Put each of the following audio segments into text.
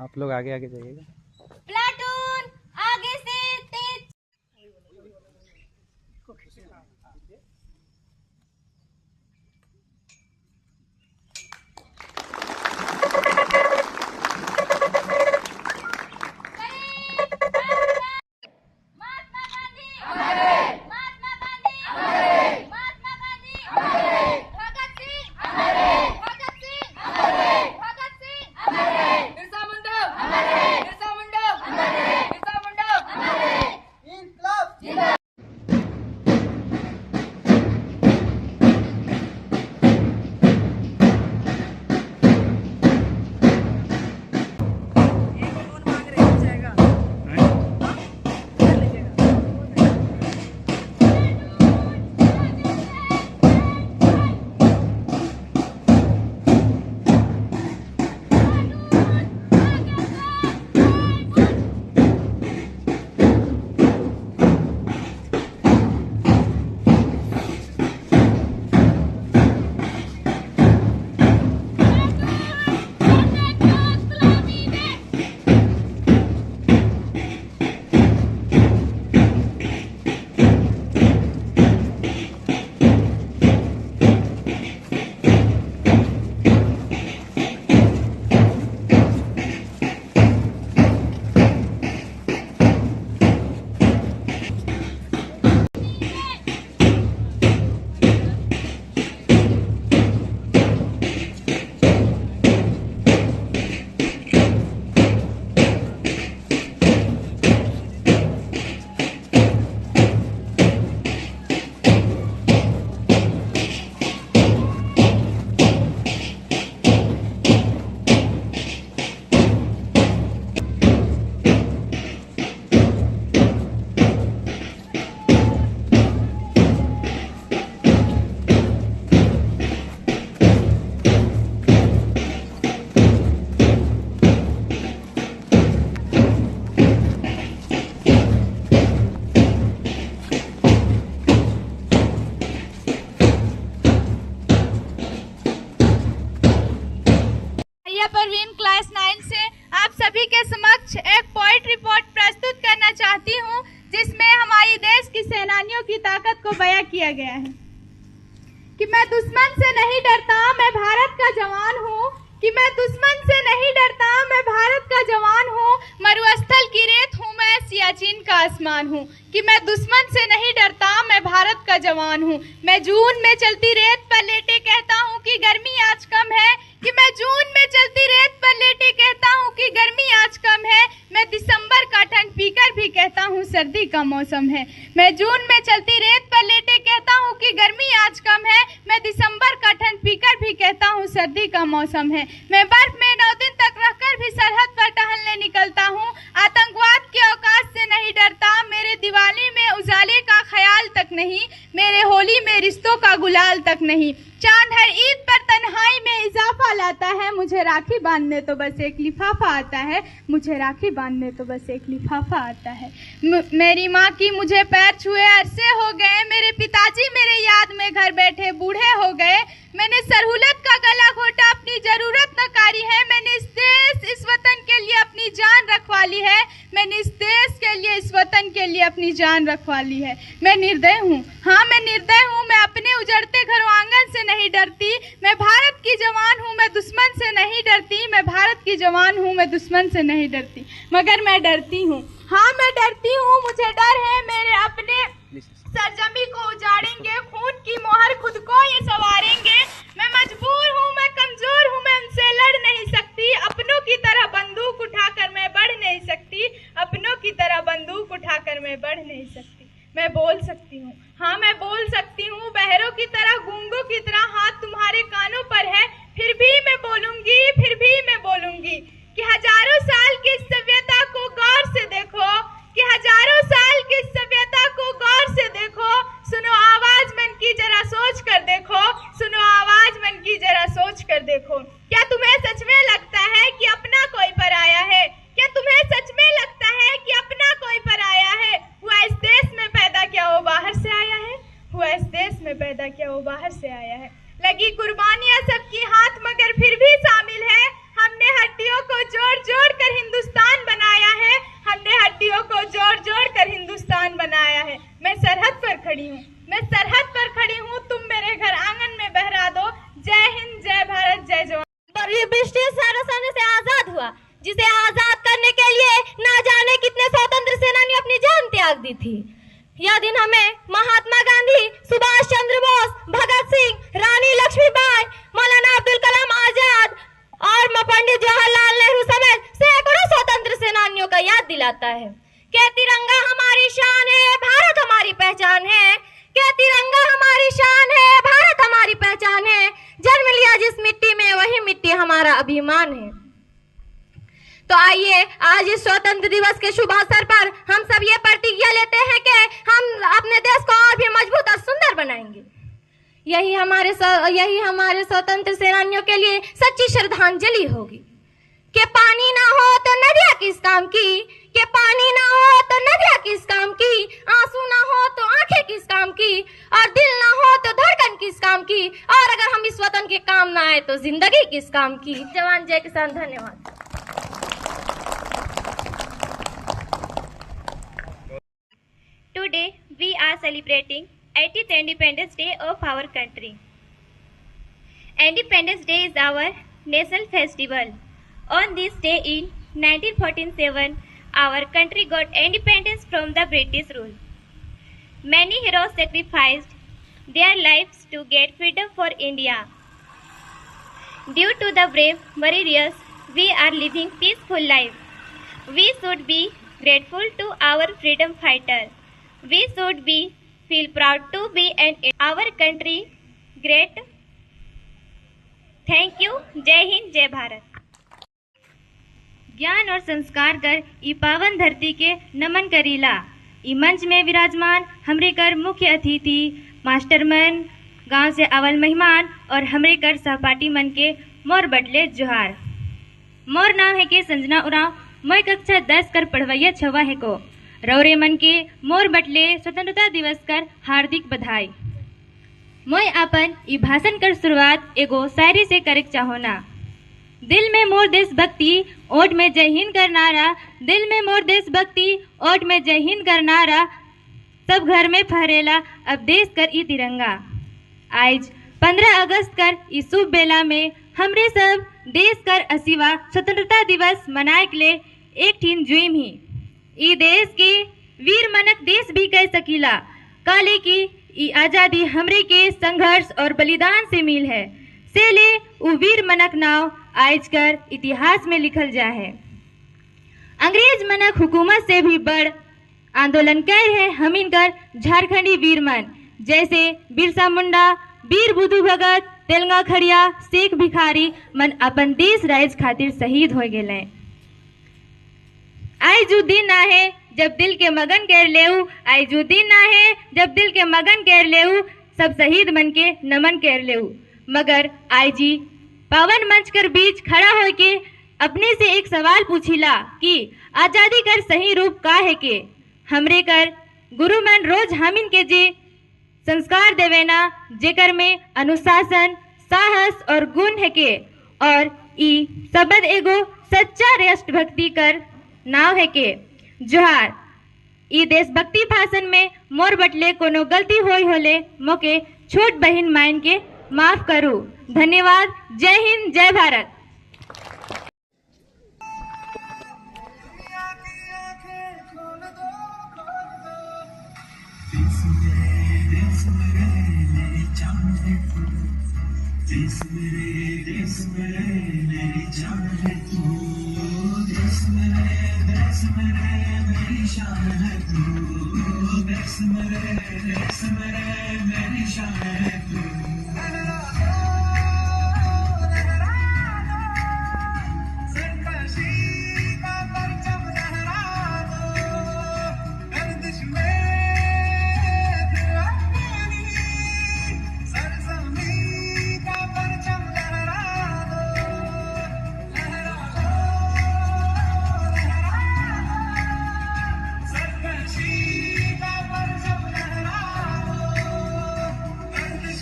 आप लोग आगे आगे जाइएगा। प्लाटून आगे से तेज। महात्मा गांधी अमर रहे। महात्मा गांधी अमर रहे। महात्मा गांधी अमर रहे। भगत सिंह अमर रहे। भगत सिंह अमर रहे। भगत सिंह अमर रहे। बिरसा मुंडा अमर रहे। बिरसा मुंडा अमर रहे। बिरसा मुंडा अमर रहे। इनकलाब जिंदाबाद। परवीन क्लास 9 से आप सभी के समक्ष एक पोएट रिपोर्ट प्रस्तुत करना चाहती हूँ, जिसमें हमारी देश की सेनानियों की ताकत को बयां किया गया है। कि मैं दुश्मन से नहीं डरता, मैं भारत का जवान हूँ। कि मैं दुश्मन से नहीं डरता, मैं भारत का जवान हूँ। मरुस्थल की रेत हूँ मैं, सियाचिन का आसमान हूँ। कि मैं दुश्मन से नहीं डरता, मैं भारत का जवान हूँ। मैं जून में चलती रेत पर लेटे कहता हूँ कि गर्मी आज कम है। कि मैं जून में चलती रेत पर लेटे कहता हूँ कि गर्मी आज कम है। मैं दिसंबर का ठंड पीकर भी कहता हूँ सर्दी का मौसम है। मैं जून में चलती रेत पर लेटे कहता हूँ कि गर्मी आज कम है। मैं दिसंबर का ठंड पीकर भी कहता हूँ सर्दी का मौसम है। मैं बर्फ में 9 दिन तक रहकर भी सरहद पर टहलने निकलता हूँ। आतंकवाद के अवकाश से नहीं डरता, मेरे दिवाली में उजाले का ख्याल तक नहीं, मेरे होली में रिश्तों का गुलाल तक नहीं। चांद हर ईद पर तन्हाई में इजाफा लाता है, मुझे राखी बांधने तो बस एक लिफाफा आता है। मुझे राखी बांधने तो बस एक लिफाफा आता है। मेरी माँ की मुझे पैर छुए अरसे हो गए, मेरे पिताजी मेरे याद में घर बैठे बूढ़े हो गए। मैंने सरहुलत का गला घोटा, अपनी जरूरत नकारी है। मैंने इस देश इस वतन के लिए अपनी जान रखवा ली है। मैंने इस देश के लिए इस वतन के लिए अपनी जान रखवा ली है। मैं निर्दय हूँ, हाँ मैं निर्दय हूँ। मैं अपने उजड़ते घरों आंगन से नहीं डरती, मैं भारत की जवान हूँ। मैं दुश्मन से नहीं डरती, मैं भारत की जवान हूँ। मैं दुश्मन से नहीं डरती, मगर मैं डरती हूँ, हाँ मैं डरती हूँ। मुझे डर है मेरे अपने सरजमी को उजाड़ेंगे, खून की मोहर खुद को ये सवारेंगे। मैं मजबूर हूँ, मैं कमजोर हूँ, मैं उनसे लड़ नहीं सकती। अपनों की तरह बंदूक उठाकर मैं बढ़ नहीं सकती। अपनों की तरह बंदूक उठाकर मैं बढ़ नहीं सकती। मैं बोल सकती हूँ, हाँ मैं बोल सकती हूँ। बहरों की तरह, गूंगों की तरह हाथ तुम्हारे कानों पर है, फिर भी मैं बोलूंगी, फिर भी मैं बोलूंगी। कि हजारों साल की इस सभ्यता को गौर से देखो, कि हजारों साल की इस सभ्यता को गौर से देखो। सुनो आवाज मन की जरा सोच कर देखो, सुनो आवाज मन की जरा सोच कर देखो। क्या तुम्हें सच में लगता है कि अपना कोई पराया है? क्या तुम्हें सच में लगता है कि अपना कोई पराया है? हुआ इस देश में पैदा क्या वो बाहर से आया है? हुआ इस देश में पैदा क्या वो बाहर से आया है? लगी कुर्बानियां सबकी हाथ मगर फिर भी शामिल है। हमने हड्डियों को जोड़ जोड़ कर जिसे आजाद करने के लिए ना जाने कितने स्वतंत्र सेनानी अपनी जान त्याग दी थी। यह दिन हमें महात्मा गांधी, सुभाष चंद्र बोस, भगत सिंह, रानी लक्ष्मीबाई, मौलाना अब्दुल कलाम आजाद और पंडित जवाहरलाल नेहरू समेत सैकड़ों स्वतंत्र सेनानियों का याद दिलाता है कि तिरंगा हमारी शान है, भारत हमारी पहचान है। कि तिरंगा हमारी शान है, भारत हमारी पहचान है। जन्म लिया जिस मिट्टी में वही मिट्टी हमारा अभिमान है। तो आइए आज इस स्वतंत्र दिवस के शुभ अवसर पर हम सब ये प्रतिज्ञा लेते हैं कि हम अपने देश को और भी मजबूत और सुंदर बनाएंगे। यही हमारे स्वतंत्र सेनानियों के लिए सच्ची श्रद्धांजलि होगी। कि पानी ना हो तो नदियाँ किस काम की, कि पानी ना हो तो नदियाँ किस काम की, आंसू ना हो तो आंखें किस काम की, और दिल ना हो तो धड़कन किस काम की, और अगर हम इस वतन के काम ना आए तो जिंदगी किस काम की। जवान जय किसान। धन्यवाद। Today we are celebrating 80th Independence Day of our country. Independence Day is our national festival. On this day in 1947, our country got independence from the British rule. Many heroes sacrificed their lives to get freedom for India. Due to the brave warriors, we are living peaceful life. We should be grateful to our freedom fighter. We should be feel proud to be in our country great. Thank you. जय हिंद, जय भारत। ज्ञान और संस्कार कर ई पावन धरती के नमन करीला। ई मंच में विराजमान हमरे कर मुख्य अतिथि, मास्टरमन, गांव से अवल मेहमान और हमरे कर सहपाठी मन के मोर बटले जोहार। मोर नाम है के संजना उराव। मैं कक्षा 10 कर पढ़वैया छवा है को रौरे मन के मोर बटले स्वतंत्रता दिवस कर हार्दिक बधाई। मैं अपन ई भाषण कर शुरुआत एगो शायरी से करे चाहोना। दिल में मोर देशभक्ति ओट में जय हिंद करनारा, दिल में मोर देशभक्ति ओट में जय हिंद करनारा, सब घर में फहरेला अब देश कर ई तिरंगा। आज 15 अगस्त कर ई शुभ बेला में हमरे सब देश कर 80वां स्वतंत्रता दिवस मनाए के लिए एक ठीन जुईम ही। ई देश के वीर मनक देश भी कह सकीला, काले की ई आजादी हमरे के संघर्ष और बलिदान से मिल है। से ले उ वीर मनक नाव आज कर इतिहास में लिखल जा है। अंग्रेज मनक हुकूमत से भी बड़ आंदोलन कर है हमिन कर झारखंडी वीर मन, जैसे बिरसा मुंडा, वीर बुद्धू भगत, तेलंगा खड़िया, शेख भिखारी मन अपन देश राज खातिर शहीद हो गए। आई जो दिन आहे जब दिल के मगन कर लेऊ, आई जो दिन आहे जब दिल के मगन कर लेऊ, सब शहीद मन के नमन कर लेऊ। मगर आई जी पावन मंच कर बीच खड़ा हो के अपने से एक सवाल पूछिला कि आजादी कर सही रूप का है के। हमरे कर गुरु मन रोज हमिन के जे संस्कार देवेना, जेकर में अनुशासन, साहस और गुण है के, और ई सबद एगो सच्चा राष्ट्रभक्ति कर नाव है के। जोहार। ई देशभक्ति भाषण में मोर बटले कोनो गलती होई होले मोके छोट बहन माइन के माफ करू। धन्यवाद। जय हिंद, जय भारत।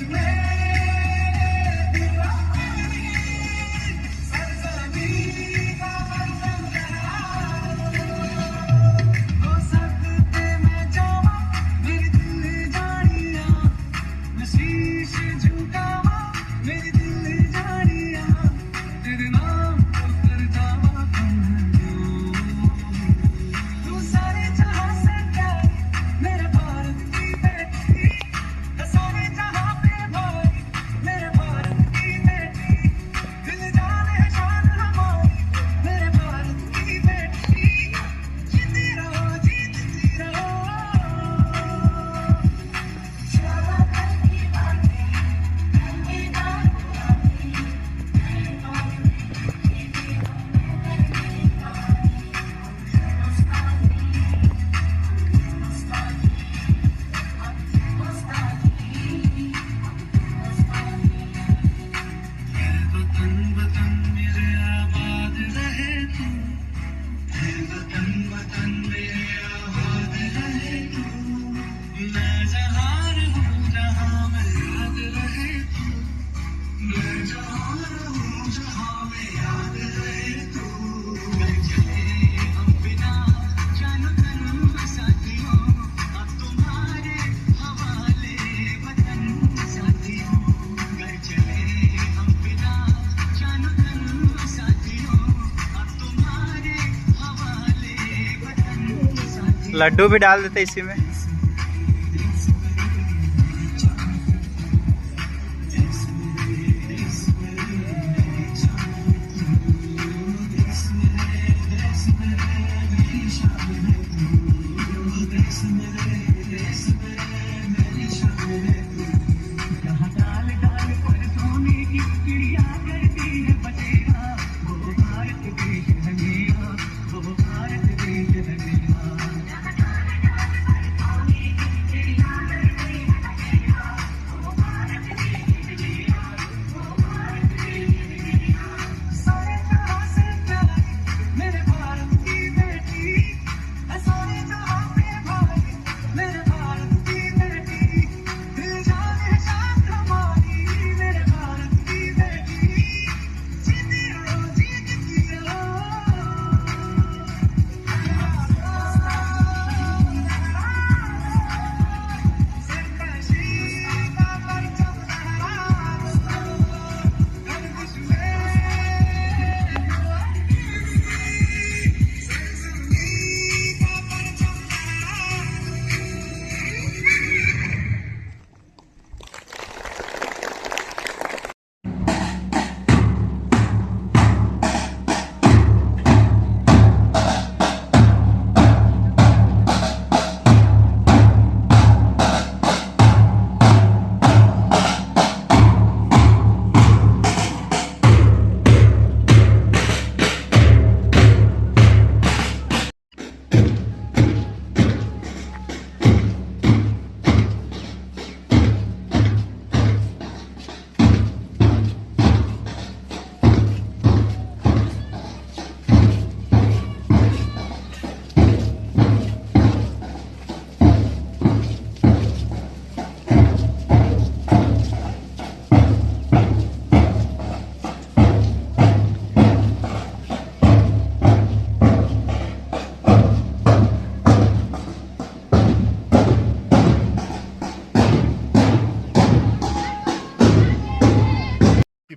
Man. लड्डू भी डाल देते इसी में।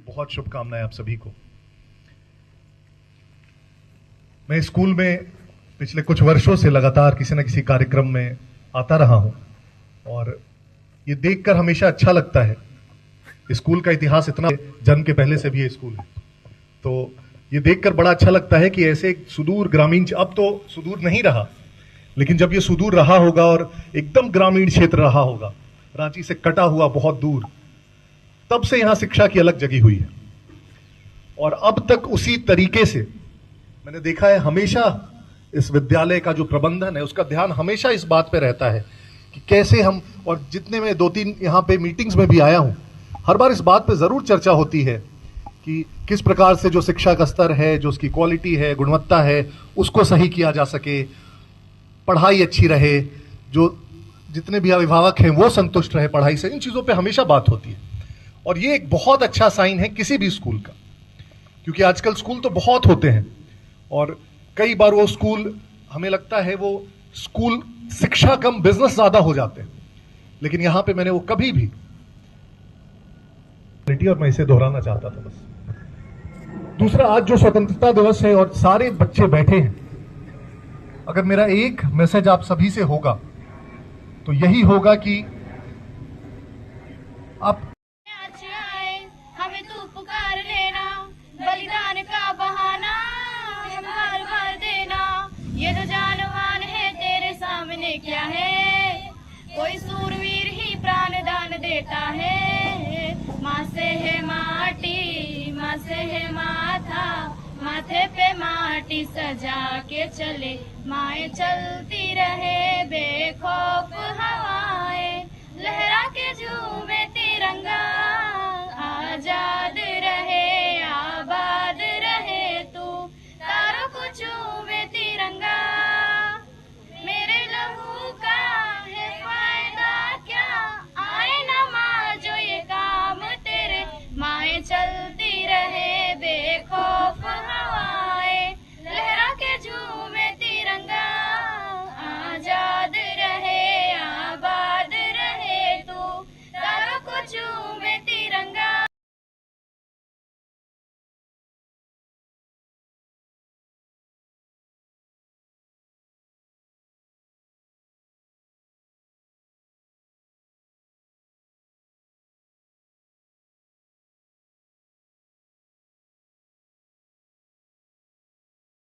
बहुत शुभकामनाएं आप सभी को। मैं स्कूल में पिछले कुछ वर्षों से लगातार किसी न किसी कार्यक्रम में आता रहा हूं और ये देखकर हमेशा अच्छा लगता है। स्कूल का इतिहास इतना, जन्म के पहले से भी ये स्कूल है, तो ये देखकर बड़ा अच्छा लगता है कि ऐसे सुदूर ग्रामीण, अब तो सुदूर नहीं रहा, लेकिन जब ये सुदूर रहा होगा और एकदम ग्रामीण क्षेत्र रहा होगा, रांची से कटा हुआ बहुत दूर, तब से यहां शिक्षा की अलग जगी हुई है। और अब तक उसी तरीके से मैंने देखा है, हमेशा इस विद्यालय का जो प्रबंधन है उसका ध्यान हमेशा इस बात पे रहता है कि कैसे हम, और जितने में 2-3 यहाँ पे मीटिंग्स में भी आया हूं, हर बार इस बात पे जरूर चर्चा होती है कि किस प्रकार से जो शिक्षा का स्तर है, जो उसकी क्वालिटी है, गुणवत्ता है, उसको सही किया जा सके, पढ़ाई अच्छी रहे, जो जितने भी अभिभावक हैं वो संतुष्ट रहे पढ़ाई से। इन चीजों पे हमेशा बात होती है और ये एक बहुत अच्छा साइन है किसी भी स्कूल का, क्योंकि आजकल स्कूल तो बहुत होते हैं और कई बार वो स्कूल, हमें लगता है वो स्कूल शिक्षा कम बिजनेस ज्यादा हो जाते हैं, लेकिन यहां पे मैंने वो कभी भी, और मैं इसे दोहराना चाहता था बस। दूसरा, आज जो स्वतंत्रता दिवस है और सारे बच्चे बैठे हैं, अगर मेरा एक मैसेज आप सभी से होगा तो यही होगा कि आप हमें तू पुकार लेना, बलिदान का बहाना हम बार बार देना, ये तो जानवान है तेरे सामने क्या है, कोई सूरवीर ही प्राण दान देता है। माँ से है माटी, माँ से है माथा, माथे पे माटी सजा के चले, माए चलती रहे बेखौफ हवाएं, लहरा के झूमे तिरंगा, आजाद रहे आबाद रहे तू, तारों को चूमे तिरंगा, मेरे लहू का है फायदा क्या, आए ना माँ जो ये काम तेरे, माए चल दे